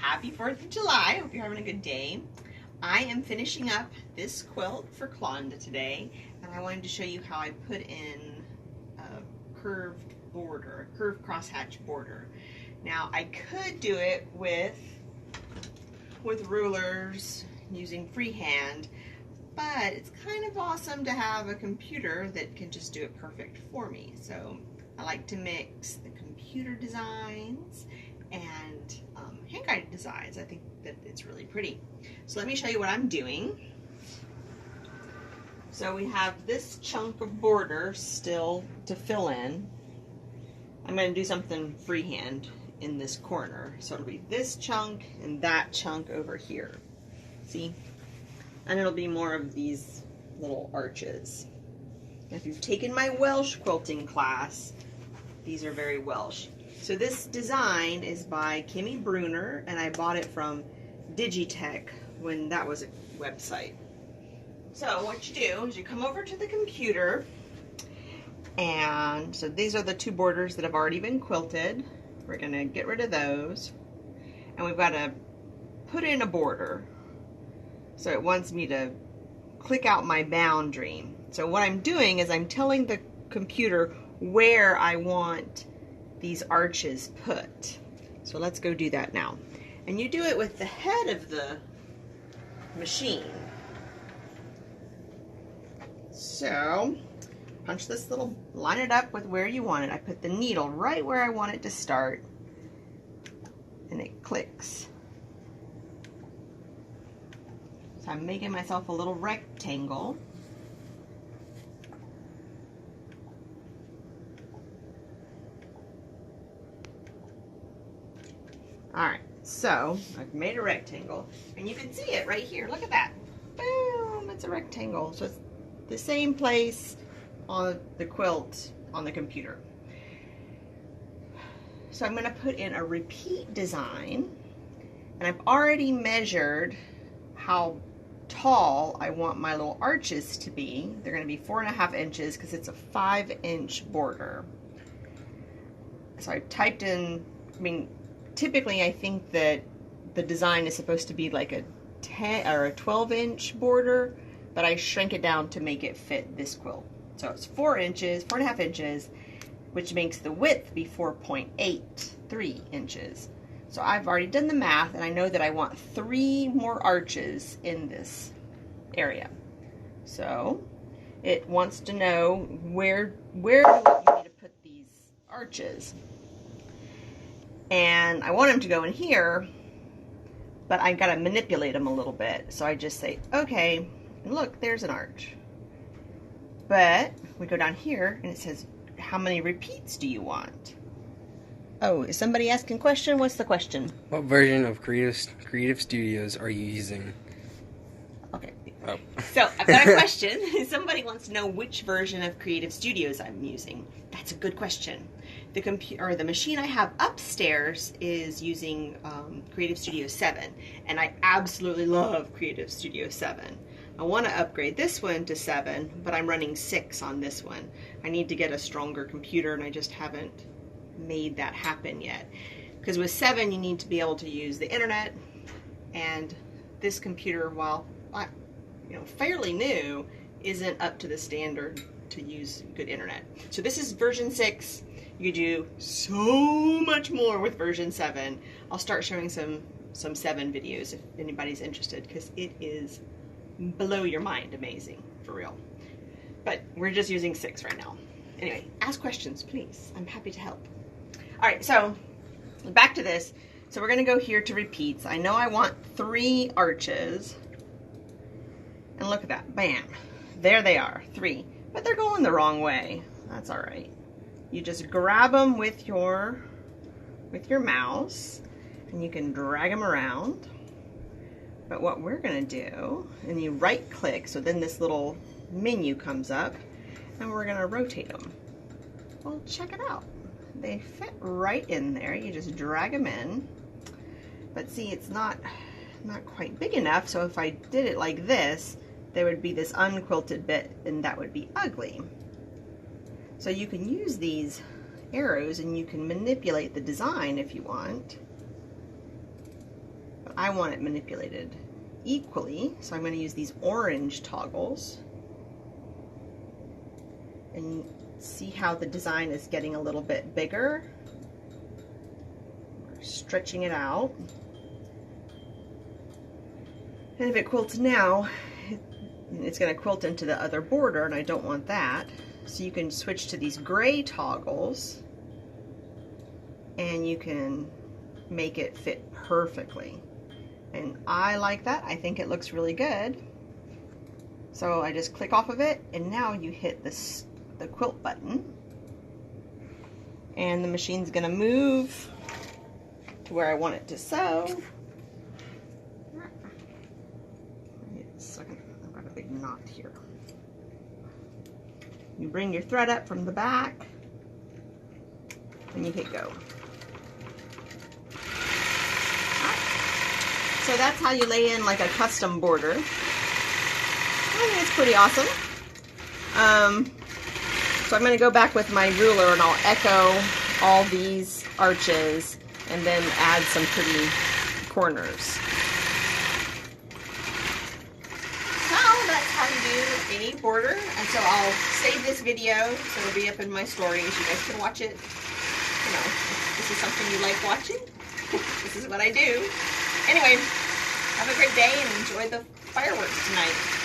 Happy 4th of July. Hope you're having a good day. I am finishing up this quilt for Klonda today, and I wanted to show you how I put in a curved border, a curved crosshatch border. Now, I could do it with rulers using freehand, but it's kind of awesome to have a computer that can just do it perfect for me. So I like to mix the computer designs and hand-guided designs. I think that it's really pretty. So let me show you what I'm doing. So we have this chunk of border still to fill in. I'm going to do something freehand in this corner. So it'll be this chunk and that chunk over here. See? And it'll be more of these little arches. If you've taken my Welsh quilting class, these are very Welsh. So this design is by Kimmy Bruner, and I bought it from Digitech when that was a website. So what you do is you come over to the computer, and so these are the two borders that have already been quilted. We're going to get rid of those, and we've got to put in a border. So it wants me to click out my boundary. So what I'm doing is I'm telling the computer where I want these arches put. So let's go do that now. And you do it with the head of the machine. So punch this little, line it up with where you want it. I put the needle right where I want it to start, and it clicks. So I'm making myself a little rectangle. Alright, so I've made a rectangle, and you can see it right here. Look at that. Boom, it's a rectangle. So it's the same place on the quilt on the computer. So I'm going to put in a repeat design, and I've already measured how tall I want my little arches to be. They're going to be 4.5 inches because it's a 5-inch border. So I typed in, typically I think that the design is supposed to be like a 10 or a 12-inch border, but I shrank it down to make it fit this quilt. So it's 4.5 inches, which makes the width be 4.83 inches. So I've already done the math, and I know that I want 3 more arches in this area. So it wants to know where do you need to put these arches. And I want them to go in here, but I gotta manipulate them a little bit. So I just say, okay, and look, there's an arch. But we go down here, and it says, how many repeats do you want? Oh, is somebody asking a question? What's the question? What version of Creative Studios are you using? Okay. Oh. So I've got a question. Somebody wants to know which version of Creative Studios I'm using. That's a good question. The machine I have upstairs is using Creative Studio 7, and I absolutely love Creative Studio 7. I want to upgrade this one to 7, but I'm running 6 on this one. I need to get a stronger computer, and I just haven't made that happen yet. Because with 7, you need to be able to use the internet, and this computer, while fairly new, isn't up to the standard to use good internet. So this is version 6. You could do so much more with version 7. I'll start showing some 7 videos if anybody's interested, because it is blow your mind amazing, for real. But we're just using 6 right now. Anyway, ask questions, please. I'm happy to help. Alright, so back to this. So we're going to go here to repeats. I know I want 3 arches. And look at that. Bam. There they are. 3. But they're going the wrong way. That's alright. You just grab them with your mouse, and you can drag them around. But what we're going to do, and you right click, so then this little menu comes up, and we're going to rotate them. Well, check it out. They fit right in there. You just drag them in. But see, it's not quite big enough, so if I did it like this, there would be this unquilted bit, and that would be ugly. So you can use these arrows, and you can manipulate the design if you want. I want it manipulated equally, so I'm going to use these orange toggles. And see how the design is getting a little bit bigger. We're stretching it out. And if it quilts now, it's going to quilt into the other border, and I don't want that. So you can switch to these gray toggles, and you can make it fit perfectly. And I like that. I think it looks really good. So I just click off of it, and now you hit the quilt button, and the machine's going to move to where I want it to sew. I've got a big knot here. You bring your thread up from the back, and you hit go. So that's how you lay in like a custom border. I think it's pretty awesome. So I'm going to go back with my ruler and I'll echo all these arches and then add some pretty corners. So that's how you do a border. And so I'll save this video so it'll be up in my stories. You guys can watch it. You know, if this is something you like watching, this is what I do. Anyway, have a great day and enjoy the fireworks tonight.